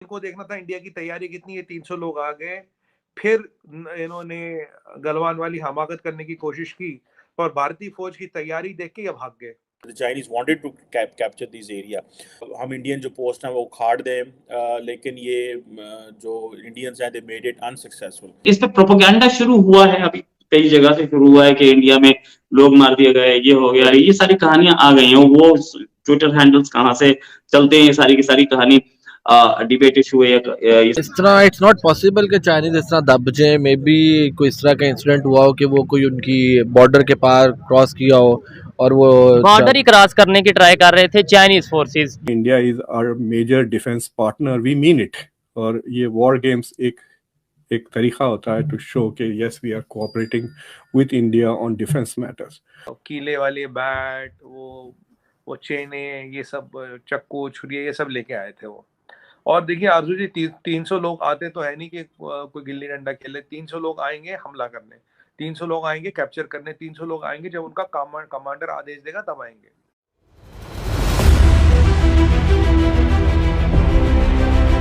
इनको देखना था इंडिया की तैयारी कितनी है, 300 लोग आ गए। फिर इन्होंने गलवान वाली हमाकत करने की कोशिश की और भारतीय फौज की तैयारी देख के ये भाग गए। The Chinese wanted to capture this area. हम इंडियन जो पोस्ट हैं वो उखाड़ दें, लेकिन ये जो इंडियंस हैं they made it unsuccessful. इस पे प्रोपेगेंडा शुरू हुआ है, अभी कई जगह से शुरू हुआ है कि इंडिया में लोग मार दिए गए, ये हो गया, ये सारी कहानियां आ गई हैं। वो ट्विटर हैंडल्स कहाँ से चलते हैं, ये सारी की सारी कहानी डिबेट इशू है। इस तरह इट्स नॉट पॉसिबल कि चाइनीज इस तरह दब जाए। मे बी कोई इस तरह का इंसिडेंट हुआ हो कि वो कोई उनकी बॉर्डर के पार क्रॉस किया हो और वो बॉर्डर ही क्रॉस करने की ट्राई कर रहे थे Chinese forces. India is our major defence partner, we mean it. और ये वॉर गेम्स एक तरीका होता है टू शो कि yes we are cooperating with India on defence matters. कीले वाले बैट, वो चेने, ये सब चक्कू छुरिया ये सब लेके आए थे वो। और देखिए आरजू जी, 300 लोग आते तो है नहीं कि कोई गिल्ली डंडा खेले। 300 लोग आएंगे हमला करने, 300 लोग आएंगे कैप्चर करने, 300 लोग आएंगे जब उनका कमांडर आदेश देगा तब आएंगे।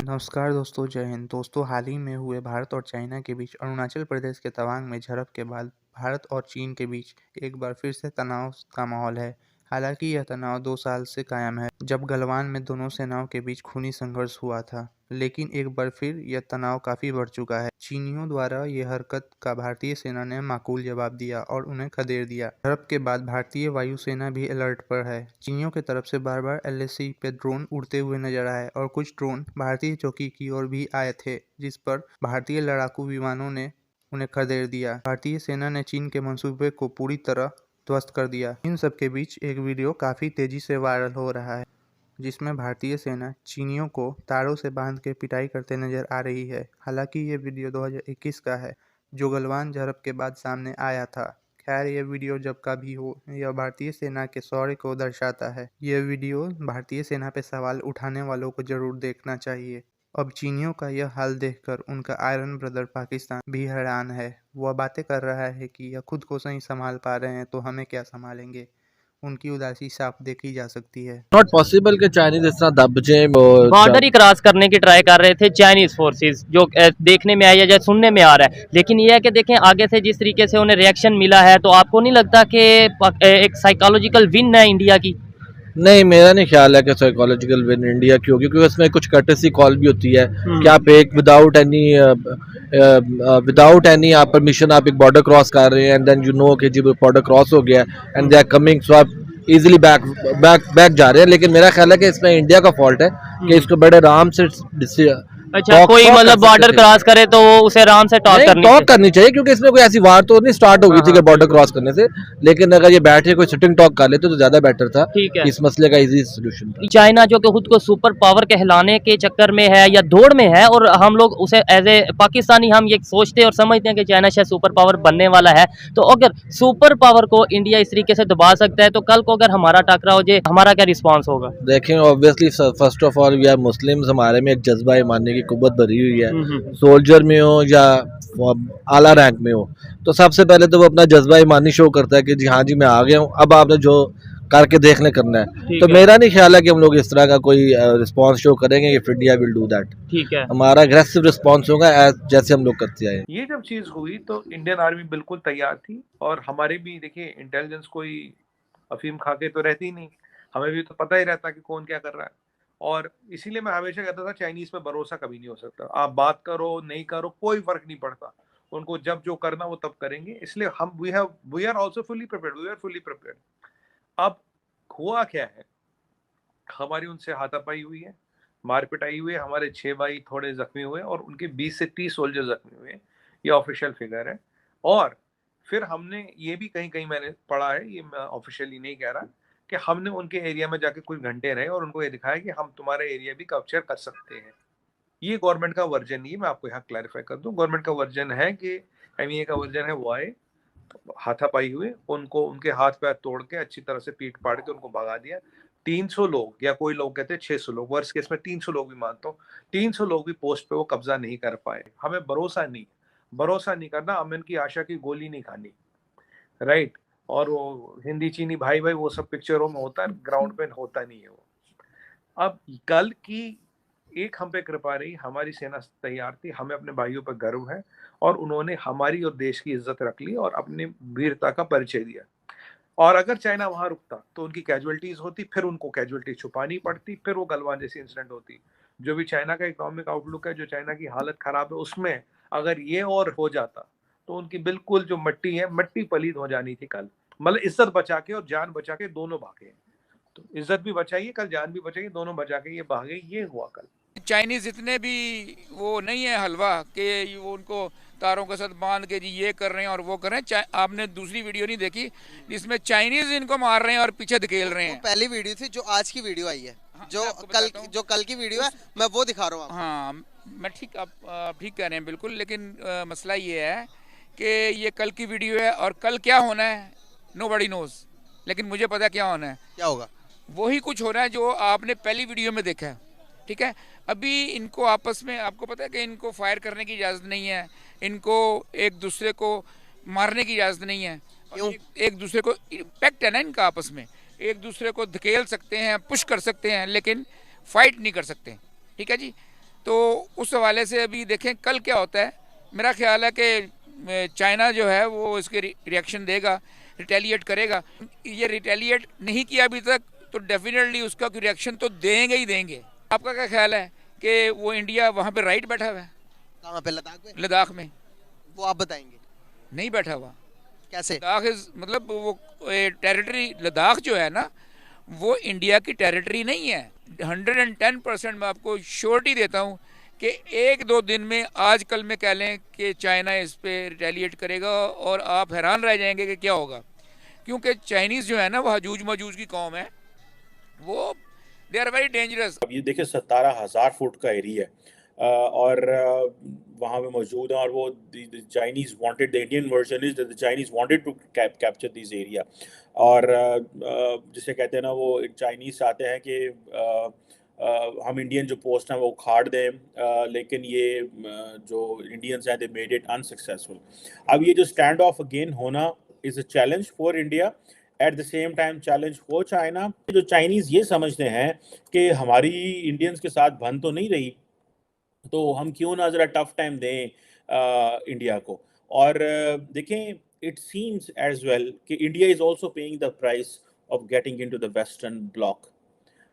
नमस्कार दोस्तों, जय हिंद। दोस्तों, हाल ही में हुए भारत और चाइना के बीच अरुणाचल प्रदेश के तवांग में झड़प के बाद भारत और चीन के बीच एक बार फिर से तनाव का माहौल है। हालांकि यह तनाव 2 साल से कायम है, जब गलवान में दोनों सेनाओं के बीच खूनी संघर्ष हुआ था। लेकिन एक बार फिर यह तनाव काफी बढ़ चुका है। चीनियों द्वारा यह हरकत का भारतीय सेना ने माकूल जवाब दिया और उन्हें खदेड़ दिया। झड़प के बाद भारतीय वायुसेना भी अलर्ट पर है। चीनियों की तरफ से बार बार LAC पे ड्रोन उड़ते हुए नजर आए और कुछ ड्रोन भारतीय चौकी की ओर भी आए थे, जिस पर भारतीय लड़ाकू विमानों ने उन्हें खदेड़ दिया। भारतीय सेना ने चीन के मंसूबे को पूरी तरह ध्वस्त कर दिया। इन सब के बीच एक वीडियो काफी तेजी से वायरल हो रहा है, जिसमें भारतीय सेना चीनियों को तारों से बांध के पिटाई करते नजर आ रही है। हालांकि ये वीडियो 2021 का है, जो गलवान झड़प के बाद सामने आया था। खैर, ये वीडियो जब का भी हो, यह भारतीय सेना के शौर्य को दर्शाता है। यह वीडियो भारतीय सेना पे सवाल उठाने वालों को जरूर देखना चाहिए। अब चीनियों का यह हाल देखकर उनका आयरन ब्रदर पाकिस्तान भी हैरान है। वह बातें कर रहा है कि यह खुद को सही संभाल पा रहे हैं तो हमें क्या संभालेंगे। उनकी उदासी साफ देखी जा सकती है। नॉट पॉसिबल कि चाइनीज इस तरह दब जाए। बॉर्डर ही क्रॉस करने की ट्राई कर रहे थे चाइनीज फोर्सेस, जो देखने में आया या सुनने में आ रहा है। लेकिन यह है कि देखें आगे से जिस तरीके से उन्हें रिएक्शन मिला है, तो आपको नहीं लगता कि एक साइकोलॉजिकल विन है इंडिया की? नहीं, मेरा नहीं ख्याल है कि साइकोलॉजिकल विन इंडिया की होगी, क्योंकि उसमें कुछ कर्टेसी कॉल भी होती है कि आप एक विदाउट एनी आप परमिशन आप एक बॉर्डर क्रॉस कर रहे हैं एंड देन यू नो कि जी बॉर्डर क्रॉस हो गया एंड दे आर कमिंग, सो आप इजीली बैक जा रहे हैं। लेकिन मेरा ख्याल है कि इसमें इंडिया का फॉल्ट है कि इसको बड़े आराम से अच्छा, कोई मतलब बॉर्डर क्रॉस करे तो उसे आराम से टॉक करनी चाहिए, क्योंकि इसमें कोई ऐसी वार तो नहीं स्टार्ट हो गई थी कि बॉर्डर क्रॉस करने से। लेकिन अगर ये बैठ के कोई सिटिंग टॉक कर लेते तो ज्यादा बेटर था। ठीक है, इस मसले का इजी सोल्यूशन था। चाइना जो कि खुद को सुपर पावर कहलाने के चक्कर में है या दौड़ में है, और हम लोग उसे एज ए पाकिस्तानी हम ये सोचते और समझते हैं कि चाइना शायद सुपर पावर बनने वाला है। तो अगर सुपर पावर को इंडिया इस तरीके से दबा सकता है, तो कल को अगर हमारा टकराव हो जाए, हमारा क्या रिस्पॉन्स होगा? देखें, obviously first of all we are Muslims, हमारे में एक जज्बा ईमानी की कुव्वत भरी हुई है। सोल्जर में हो या आला रैंक में हो, तो सबसे पहले तो वो अपना जज्बा ईमानी शो करता है कि जी हाँ जी मैं आ गया हूँ, अब आपने जो करके देखने करना है। तो मेरा नहीं ख्याल है कि हम लोग इस तरह का कोई रिस्पांस शो करेंगे। If India will do that, ठीक है, हमारा एग्रेसिव रिस्पांस होगा जैसे हम लोग करते आए। ये जब चीज हुई तो इंडियन आर्मी बिल्कुल तैयार थी, और हमारे भी देखिए इंटेलिजेंस कोई अफीम खा के तो रहती नहीं, हमें भी तो पता ही रहता कि कौन क्या कर रहा है। और इसीलिए मैं हमेशा कहता था चाइनीज पे भरोसा कभी नहीं हो सकता। आप बात करो नहीं करो कोई फर्क नहीं पड़ता, उनको जब जो करना वो तब करेंगे। इसलिए हम we are also fully prepared. अब हुआ क्या है, हमारी उनसे हाथापाई हुई है, मार पिटाई हुई है, हमारे 6 भाई थोड़े जख्मी हुए और उनके 20 से 30 सोल्जर जख्मी हुए। ये ऑफिशियल फिगर है। और फिर हमने ये भी कहीं कहीं मैंने पढ़ा है, ये मैं ऑफिशियली नहीं कह रहा, कि हमने उनके एरिया में जाके कुछ घंटे रहे और उनको ये दिखाया कि हम तुम्हारा एरिया भी कैप्चर कर सकते हैं। ये गवर्नमेंट का वर्जन नहीं है, मैं आपको यहाँ क्लैरिफाई कर दूं। गवर्नमेंट का वर्जन है कि MA का वर्जन है, वो आए, हाथापाई हुए, उनको उनके हाथ पैर तोड़ के अच्छी तरह से पीट पाट के उनको भगा दिया। 300 लोग, या कोई लोग कहते हैं 600 लोग, वर्स्ट केस में 300 लोग भी मानता हूँ, 300 लोग भी पोस्ट पे वो कब्जा नहीं कर पाए। हमें भरोसा नहीं करना, अमन की आशा की गोली नहीं खानी, राइट। और वो हिंदी चीनी भाई भाई वो सब पिक्चरों में होता है, ग्राउंड पे होता नहीं है वो। अब कल की एक हम पे कृपा रही, हमारी सेना तैयार थी, हमें अपने भाइयों पर गर्व है और उन्होंने हमारी और देश की इज्जत रख ली और अपनी वीरता का परिचय दिया। और अगर चाइना वहां रुकता तो उनकी कैजुअलिटीज होती, फिर उनको कैजुअलिटी छुपानी पड़ती, फिर वो गलवान जैसी इंसिडेंट होती। जो भी चाइना का इकोनॉमिक आउटलुक है, जो चाइना की हालत खराब है, उसमें अगर ये और हो जाता तो उनकी बिल्कुल जो मट्टी है, मट्टी पलीद हो जानी थी कल। मतलब इज्जत बचा के और जान बचा के दोनों भागे। तो इज्जत भी बचाइए, कल जान भी बचाइए, दोनों बचा के ये भागे, ये हुआ कल। चाइनीज इतने भी वो नहीं है हलवा कि वो उनको तारों के साथ बांध के जी ये कर रहे हैं और वो कर रहे हैं। आपने दूसरी वीडियो नहीं देखी जिसमें चाइनीज इनको मार रहे हैं और पीछे धकेल रहे हैं? पहली वीडियो थी, जो आज की वीडियो आई है, जो कल की वीडियो है, मैं वो दिखा रहा हूँ। हाँ, मैं ठीक, आप ठीक कह रहे हैं बिल्कुल, लेकिन मसला ये है कि ये कल की वीडियो है और कल क्या होना है नोबडी नोज, लेकिन मुझे पता क्या होना है। क्या होगा? वही कुछ हो रहा है जो आपने पहली वीडियो में देखा है, ठीक है। अभी इनको आपस में, आपको पता है कि इनको फायर करने की इजाज़त नहीं है, इनको एक दूसरे को मारने की इजाज़त नहीं है। एक दूसरे को पैक्ट है ना इनका आपस में, एक दूसरे को धकेल सकते हैं, पुश कर सकते हैं, लेकिन फाइट नहीं कर सकते, ठीक है जी। तो उस हवाले से अभी देखें कल क्या होता है। मेरा ख्याल है कि चाइना जो है वो इसके रिएक्शन देगा, रिटेलिएट करेगा। ये रिटेलिएट नहीं किया अभी तक तो डेफिनेटली उसका रिएक्शन तो देंगे ही देंगे। आपका क्या ख्याल है कि वो इंडिया वहाँ पे राइट बैठा हुआ है? कहाँ पे? लद्दाख में? लद्दाख में। वो आप बताएंगे? नहीं बैठा हुआ। कैसे? लद्दाख मतलब वो टेरिटरी, लद्दाख जो है ना वो इंडिया की टेरिटरी नहीं है। 110% मैं आपको श्योरिटी देता हूँ कि एक दो दिन में, आज कल में कह लें कि चाइना इस पे रिटेलिएट करेगा और आप हैरान रह जाएंगे कि क्या होगा। क्योंकि चाइनीज़ जो है ना वो हजूज मजूज की कौम है, वो दे आर वेरी डेंजरस। अब ये देखिए 17,000 फुट का एरिया है और वहाँ पे मौजूद है, और वो Chinese wanted, the Indian version is the Chinese wanted to capture this area. और जिसे कहते हैं ना, वो चाइनीज चाहते हैं कि हम इंडियन जो पोस्ट हैं वो उखाड़ दें, लेकिन ये जो इंडियंस हैं दे मेड इट अनसक्सेसफुल। अब ये जो स्टैंड ऑफ अगेन होना is a challenge for India, at the same time challenge for China. जो चाइनीज़ ये समझते हैं कि हमारी इंडियंस के साथ बन तो नहीं रही, तो हम क्यों ना ज़रा टफ टाइम दें इंडिया को। और देखें, इट सीम्स एज वेल कि India is also paying the price of getting into the western block.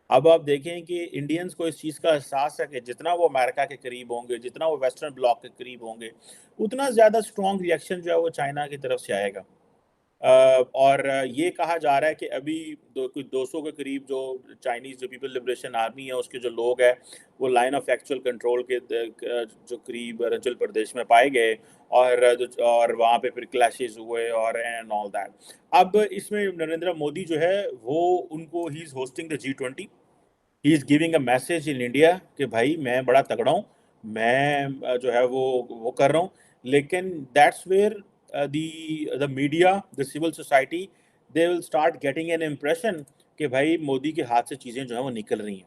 अब आप देखें कि इंडियंस को इस चीज़ का एहसास है कि जितना वो अमेरिका के करीब होंगे, जितना वो वेस्टर्न ब्लॉक के करीब होंगे, उतना ज़्यादा स्ट्रॉन्ग रिएक्शन जो है वो चाइना की तरफ से आएगा। और ये कहा जा रहा है कि अभी कुछ 200 के करीब जो चाइनीज़ जो पीपल लिबरेशन आर्मी है उसके जो लोग हैं वो लाइन ऑफ एक्चुअल कंट्रोल के जो करीब अरुणाचल प्रदेश में पाए गए, और वहाँ पे फिर क्लैशेस हुए और एंड ऑल दैट। अब इसमें नरेंद्र मोदी जो है वो उनको he is hosting the G20, he is giving a message in India कि भाई मैं बड़ा तगड़ा हूँ, मैं जो है वो कर रहा हूँ। लेकिन that's where the media, the civil society, they will start getting an impression कि भाई मोदी के हाथ से चीज़ें जो हैं वो निकल रही हैं।